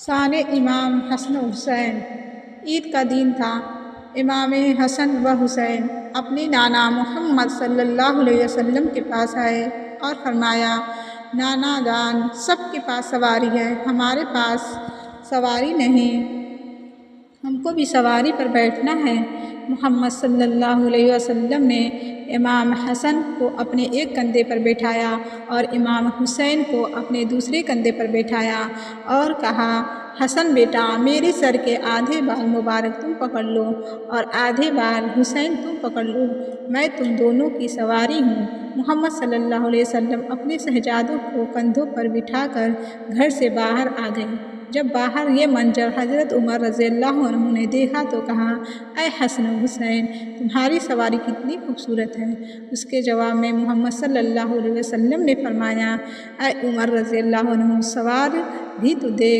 شان امام حسن و حسین۔ عید کا دن تھا۔ امام حسن و حسین اپنی نانا محمد صلی اللہ علیہ وسلم کے پاس آئے اور فرمایا، نانا جان، سب کے پاس سواری ہے، ہمارے پاس سواری نہیں، ہم کو بھی سواری پر بیٹھنا ہے۔ محمد صلی اللہ علیہ وسلم نے امام حسن کو اپنے ایک کندھے پر بٹھایا اور امام حسین کو اپنے دوسرے کندھے پر بٹھایا اور کہا، حسن بیٹا، میرے سر کے آدھے بال مبارک تم پکڑ لو اور آدھے بال حسین تم پکڑ لو، میں تم دونوں کی سواری ہوں۔ محمد صلی اللہ علیہ وسلم اپنے شہزادوں کو کندھوں پر بٹھا کر گھر سے باہر آ گئے۔ جب باہر یہ منظر حضرت عمر رضی اللہ عنہ نے دیکھا تو کہا، اے حسن و حسین، تمہاری سواری کتنی خوبصورت ہے۔ اس کے جواب میں محمد صلی اللہ علیہ وسلم نے فرمایا، اے عمر رضی اللہ عنہ، سوار بھی تو دیکھ۔